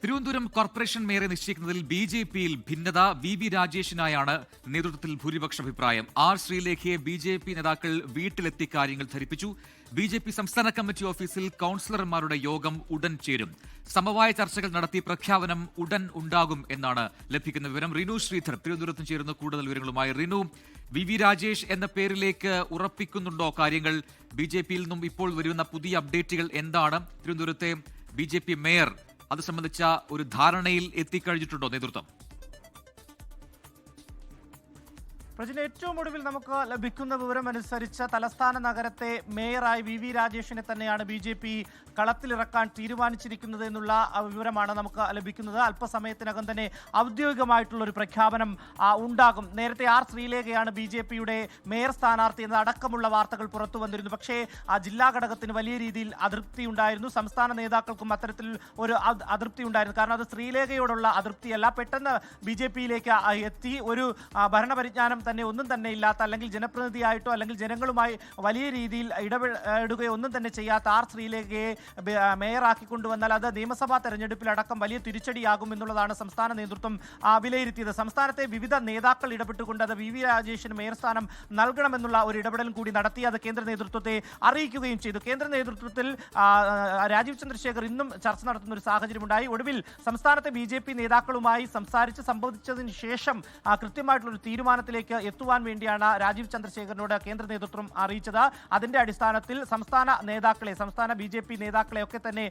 Thiruvananthapuram corporation മേയറെ നിശ്ചയിക്കുന്നതിൽ ബി.ജെ.പിയിൽ ഭിന്നത. V രാജേഷിനായാണ് നേതൃത്വത്തിൽ ഭൂരിപക്ഷ അഭിപ്രായം. ആർ ശ്രീലേഖയെ ബി.ജെ.പി നേതാക്കൾ വീട്ടിലെത്തി കാര്യങ്ങൾ ധരിപ്പിച്ചു. ബി.ജെ.പി സംസ്ഥാന കമ്മിറ്റി ഓഫീസിൽ കൌൺസിലർമാരുടെ യോഗം ഉടൻ ചേരും. സമവായ ചർച്ചകൾ നടത്തി പ്രഖ്യാപനം ഉടൻ ഉണ്ടാകും എന്നാണ് ലഭിക്കുന്ന വിവരം. റിനു ശ്രീധർ തിരുവനന്തപുരത്ത് ചേരുന്ന കൂടുതൽ വിവരങ്ങളുമായി. റിനു, വി രാജേഷ് എന്ന പേരിലേക്ക് ഉറപ്പിക്കുന്നുണ്ടോ കാര്യങ്ങൾ? ബി.ജെ.പിയിൽ നിന്നും ഇപ്പോൾ വരുന്ന പുതിയ അപ്ഡേറ്റുകൾ എന്താണ്? തിരുവനന്തപുരത്തെ ബി.ജെ.പി മേയർ അത് സംബന്ധിച്ച ഒരു ധാരണയിൽ എത്തിക്കഴിഞ്ഞിട്ടുണ്ടോ നേതൃത്വം? പ്രജിന്, ഏറ്റവും ഒടുവിൽ നമുക്ക് ലഭിക്കുന്ന വിവരമനുസരിച്ച് തലസ്ഥാന നഗരത്തെ മേയറായി വി രാജേഷിനെ തന്നെയാണ് ബി.ജെ.പി കളത്തിലിറക്കാൻ തീരുമാനിച്ചിരിക്കുന്നത് എന്നുള്ള വിവരമാണ് നമുക്ക് ലഭിക്കുന്നത്. അല്പസമയത്തിനകം തന്നെ ഔദ്യോഗികമായിട്ടുള്ള ഒരു പ്രഖ്യാപനം ഉണ്ടാകും. നേരത്തെ ആർ ശ്രീലേഖയാണ് ബി.ജെ.പിയുടെ മേയർ സ്ഥാനാർത്ഥി എന്നതടക്കമുള്ള വാർത്തകൾ പുറത്തു വന്നിരുന്നു. പക്ഷേ ജില്ലാ ഘടകത്തിന് വലിയ രീതിയിൽ അതൃപ്തി ഉണ്ടായിരുന്നു. സംസ്ഥാന നേതാക്കൾക്കും അത്തരത്തിൽ ഒരു അതൃപ്തി ഉണ്ടായിരുന്നു. കാരണം അത് ശ്രീലേഖയോടുള്ള അതൃപ്തിയല്ല, പെട്ടെന്ന് ബി.ജെ.പിയിലേക്ക് എത്തി ഒരു ഭരണപരിജ്ഞാനം തന്നെ ഒന്നും തന്നെ ഇല്ലാത്ത, അല്ലെങ്കിൽ ജനപ്രതിനിധിയായിട്ടോ അല്ലെങ്കിൽ ജനങ്ങളുമായി വലിയ രീതിയിൽ ഇടപെടുകയോ ഒന്നും തന്നെ ചെയ്യാത്ത ആർ ശ്രീലേഖയെ മേയറാക്കി കൊണ്ടുവന്നാൽ അത് നിയമസഭാ തെരഞ്ഞെടുപ്പിലടക്കം വലിയ തിരിച്ചടിയാകും എന്നുള്ളതാണ് സംസ്ഥാന നേതൃത്വം വിലയിരുത്തിയത്. സംസ്ഥാനത്തെ വിവിധ നേതാക്കൾ ഇടപെട്ടുകൊണ്ട് അത് വി രാജേഷിന് മേയർ സ്ഥാനം നൽകണമെന്നുള്ള ഒരു ഇടപെടലും കൂടി നടത്തി അത് കേന്ദ്ര നേതൃത്വത്തെ അറിയിക്കുകയും ചെയ്തു. കേന്ദ്ര നേതൃത്വത്തിൽ രാജീവ് ചന്ദ്രശേഖർ ഇന്നും ചർച്ച നടത്തുന്ന ഒരു സാഹചര്യമുണ്ടായി. ഒടുവിൽ സംസ്ഥാനത്തെ ബി.ജെ.പി നേതാക്കളുമായി സംസാരിച്ച് സംബന്ധിച്ചതിന് ശേഷം കൃത്യമായിട്ടുള്ളൊരു തീരുമാനത്തിലേക്ക് എത്തുവാൻ വേണ്ടിയാണ് രാജീവ് ചന്ദ്രശേഖറിനോട് കേന്ദ്ര നേതൃത്വം അറിയിച്ചത്. അതിന്റെ അടിസ്ഥാനത്തിൽ സംസ്ഥാന ബി.ജെ.പി നേതാക്കളെ ഒക്കെ തന്നെ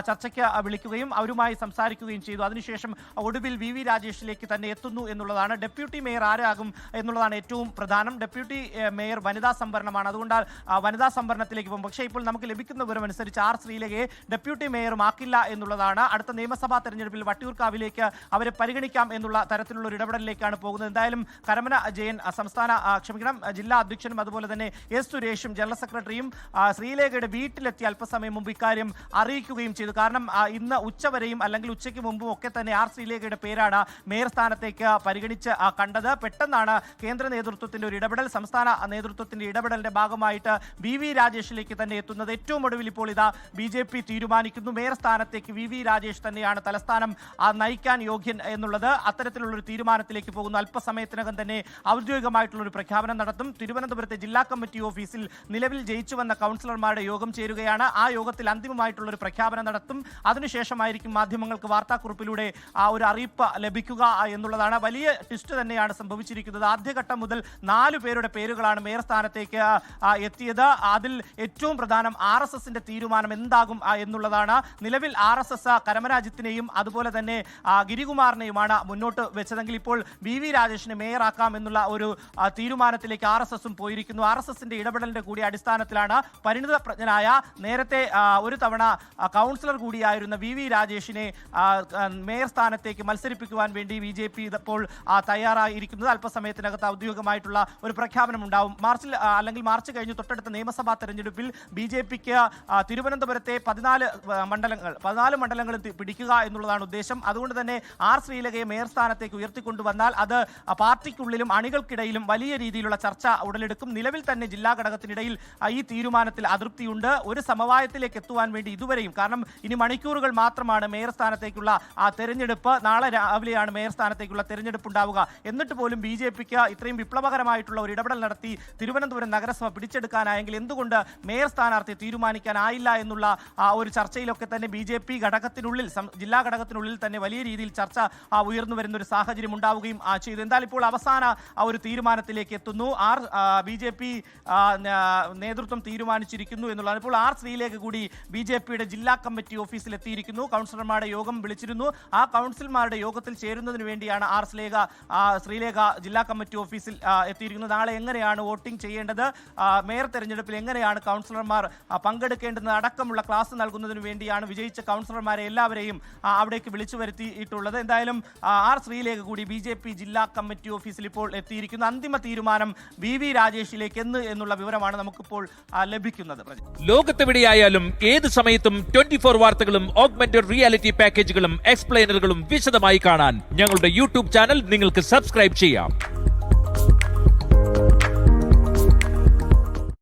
ചർച്ചയ്ക്ക് വിളിക്കുകയും അവരുമായി സംസാരിക്കുകയും ചെയ്തു. അതിനുശേഷം ഒടുവിൽ വി രാജേഷിലേക്ക് തന്നെ എത്തുന്നു എന്നുള്ളതാണ്. ഡെപ്യൂട്ടി മേയർ ആരാകും എന്നുള്ളതാണ് ഏറ്റവും പ്രധാനം. ഡെപ്യൂട്ടി മേയർ വനിതാ സംവരണമാണ്, അതുകൊണ്ട് വനിതാ സംവരണത്തിലേക്ക് പോകും. പക്ഷേ ഇപ്പോൾ നമുക്ക് ലഭിക്കുന്ന വിവരമനുസരിച്ച് ആർ ശ്രീലേഖയെ ഡെപ്യൂട്ടി മേയറുമാക്കില്ല എന്നുള്ളതാണ്. അടുത്ത നിയമസഭാ തെരഞ്ഞെടുപ്പിൽ വട്ടിയൂർക്കാവിലേക്ക് അവരെ പരിഗണിക്കാം എന്നുള്ള തരത്തിലുള്ള ഒരു ഇടപെടലിലേക്കാണ് പോകുന്നത്. എന്തായാലും കരമന ജയൻ ജില്ലാ അധ്യക്ഷനും അതുപോലെ തന്നെ എസ് സുരേഷും ജനറൽ സെക്രട്ടറിയും ശ്രീലേഖയുടെ വീട്ടിലെത്തി അല്പസമയം മുമ്പ് ഇക്കാര്യം അറിയിക്കുകയും ചെയ്തു. കാരണം ഇന്ന് ഉച്ചവരെയും അല്ലെങ്കിൽ ഉച്ചയ്ക്ക് മുമ്പും ഒക്കെ തന്നെ ആർ ശ്രീലേഖയുടെ പേരാണ് മേയർ സ്ഥാനത്തേക്ക് പരിഗണിച്ച് കണ്ടത്. പെട്ടെന്നാണ് കേന്ദ്ര നേതൃത്വത്തിന്റെ ഒരു ഇടപെടൽ, സംസ്ഥാന നേതൃത്വത്തിന്റെ ഇടപെടലിന്റെ ഭാഗമായിട്ട് വി രാജേഷിലേക്ക് തന്നെ എത്തുന്നത്. ഏറ്റവും ഒടുവിൽ ഇപ്പോൾ ഇതാ ബി.ജെ.പി തീരുമാനിക്കുന്നു മേയർ സ്ഥാനത്തേക്ക് വി രാജേഷ് തന്നെയാണ് തലസ്ഥാനം നയിക്കാൻ യോഗ്യൻ എന്നുള്ളത്. അത്തരത്തിലുള്ളൊരു തീരുമാനത്തിലേക്ക് പോകുന്നു. അല്പസമയത്തിനകം തന്നെ ഔദ്യോഗികമായിട്ടുള്ളൊരു പ്രഖ്യാപനം നടത്തും. തിരുവനന്തപുരത്തെ ജില്ലാ കമ്മിറ്റി ഓഫീസിൽ നിലവിൽ ജയിച്ചു വന്ന കൗൺസിലർമാരുടെ യോഗം ചേരുകയാണ്. ആ യോഗത്തിൽ അന്തിമമായിട്ടുള്ളൊരു പ്രഖ്യാപനം നടത്തും. അതിനുശേഷമായിരിക്കും മാധ്യമങ്ങൾക്ക് വാർത്താക്കുറിപ്പിലൂടെ ഒരു അറിയിപ്പ് ലഭിക്കുക എന്നുള്ളതാണ്. വലിയ ട്വിസ്റ്റ് തന്നെയാണ് സംഭവിച്ചിരിക്കുന്നത്. ആദ്യഘട്ടം മുതൽ 4 പേരുടെ പേരുകളാണ് മേയർ സ്ഥാനത്തേക്ക് എത്തിയത്. അതിൽ ഏറ്റവും പ്രധാനം RSSന്റെ തീരുമാനം എന്താകും എന്നുള്ളതാണ്. നിലവിൽ RSS കരമരാജിത്തിനെയും അതുപോലെ തന്നെ ഗിരികുമാറിനെയുമാണ് മുന്നോട്ട് വെച്ചതെങ്കിൽ ഇപ്പോൾ വി രാജേഷിനെ മേയറാക്കാം എന്നുള്ള ഒരു തീരുമാനത്തിലേക്ക് RSSും പോയിരിക്കുന്നു. RSSന്റെ ഇടപെടലിന്റെ കൂടി അടിസ്ഥാനത്തിലാണ് പരിണിതപ്രജ്ഞനായ നേരത്തെ ഒരു തവണ കൗൺസിലർ കൂടിയായിരുന്ന വി രാജേഷിനെ മേയർ സ്ഥാനത്തേക്ക് മത്സരിപ്പിക്കുവാൻ വേണ്ടി ബി.ജെ.പി ഇപ്പോൾ തയ്യാറായിരിക്കുന്നത്. അല്പസമയത്തിനകത്ത് ഔദ്യോഗികമായിട്ടുള്ള ഒരു പ്രഖ്യാപനം ഉണ്ടാവും. മാർച്ച് കഴിഞ്ഞ് തൊട്ടടുത്ത നിയമസഭാ തെരഞ്ഞെടുപ്പിൽ ബി.ജെ.പിക്ക് തിരുവനന്തപുരത്തെ 14 മണ്ഡലങ്ങളിൽ പിടിക്കുക എന്നുള്ളതാണ് ഉദ്ദേശം. അതുകൊണ്ട് തന്നെ ആർ ശ്രീലേഖയെ മേയർ സ്ഥാനത്തേക്ക് ഉയർത്തിക്കൊണ്ടുവന്നാൽ അത് പാർട്ടിക്കുള്ളിലും അണികൾക്കിടയിലും വലിയ രീതിയിലുള്ള ചർച്ച ഉടലെടുക്കും. നിലവിൽ തന്നെ ജില്ലാ ഘടകത്തിനിടയിൽ ഈ തീരുമാനത്തിൽ അതൃപ്തിയുണ്ട്. ഒരു സമവായത്തിലേക്ക് എത്തുവാൻ വേണ്ടി ഇതുവരെയും, കാരണം ഇനി മണിക്കൂറുകൾ മാത്രമാണ് മേയർ സ്ഥാനത്തേക്കുള്ള തെരഞ്ഞെടുപ്പ്. നാളെ രാവിലെയാണ് മേയർ സ്ഥാനത്തേക്കുള്ള തെരഞ്ഞെടുപ്പ് ഉണ്ടാവുക. എന്നിട്ട് പോലും ബി.ജെ.പിക്ക് ഇത്രയും വിപ്ലവകരമായിട്ടുള്ള ഒരു ഇടപെടൽ നടത്തി തിരുവനന്തപുരം നഗരസഭ പിടിച്ചെടുക്കാനായെങ്കിൽ എന്തുകൊണ്ട് മേയർ സ്ഥാനാർത്ഥിയെ തീരുമാനിക്കാനായില്ല എന്നുള്ള ഒരു ചർച്ചയിലൊക്കെ തന്നെ ബി.ജെ.പി ഘടകത്തിനുള്ളിൽ, ജില്ലാ ഘടകത്തിനുള്ളിൽ തന്നെ വലിയ രീതിയിൽ ചർച്ച ഉയർന്നു വരുന്ന ഒരു സാഹചര്യം ഉണ്ടാവുകയും ചെയ്തു. എന്തായാലും ഇപ്പോൾ അവസാന ഒരു തീരുമാനത്തിലേക്ക് എത്തുന്നു. ബി.ജെ.പി നേതൃത്വം തീരുമാനിച്ചിരിക്കുന്നു എന്നുള്ളതാണ്. ഇപ്പോൾ ആർ ശ്രീലേഖ കൂടി ബി.ജെ.പിയുടെ ജില്ലാ കമ്മിറ്റി ഓഫീസിൽ എത്തിയിരിക്കുന്നു. കൗൺസിലർമാരുടെ യോഗം വിളിച്ചിരുന്നു. ആ കൗൺസിലർമാരുടെ യോഗത്തിൽ ചേരുന്നതിന് വേണ്ടിയാണ് ആർ ശ്രീലേഖ ജില്ലാ കമ്മിറ്റി ഓഫീസിൽ എത്തിയിരിക്കുന്നത്. നാളെ എങ്ങനെയാണ് വോട്ടിംഗ് ചെയ്യേണ്ടത്, മേയർ തെരഞ്ഞെടുപ്പിൽ എങ്ങനെയാണ് കൗൺസിലർമാർ പങ്കെടുക്കേണ്ടത് അടക്കമുള്ള ക്ലാസ് നൽകുന്നതിന് വേണ്ടിയാണ് വിജയിച്ച കൗൺസിലർമാരെ എല്ലാവരെയും അവിടേക്ക് വിളിച്ചു വരുത്തിയിട്ടുള്ളത്. എന്തായാലും ആർ ശ്രീലേഖ കൂടി ബി.ജെ.പി ജില്ലാ കമ്മിറ്റി ഓഫീസിൽ ഇപ്പോൾ എത്തിയിരിക്കുന്നു. അന്തിമ തീരുമാനം വി രാജേഷിലേക്ക് എന്നുള്ള വിവരമാണ് നമുക്കിപ്പോൾ ലഭിക്കുന്നത്. ലോകത്തെവിടെയായാലും ഏത് സമയത്തും 24 വാർത്തകളും ഓഗ്മെന്റഡ് റിയാലിറ്റി പാക്കേജുകളും എക്സ്പ്ലെയിനറുകളും വിശദമായി കാണാൻ ഞങ്ങളുടെ യൂട്യൂബ് ചാനൽ നിങ്ങൾക്ക് സബ്സ്ക്രൈബ് ചെയ്യാം.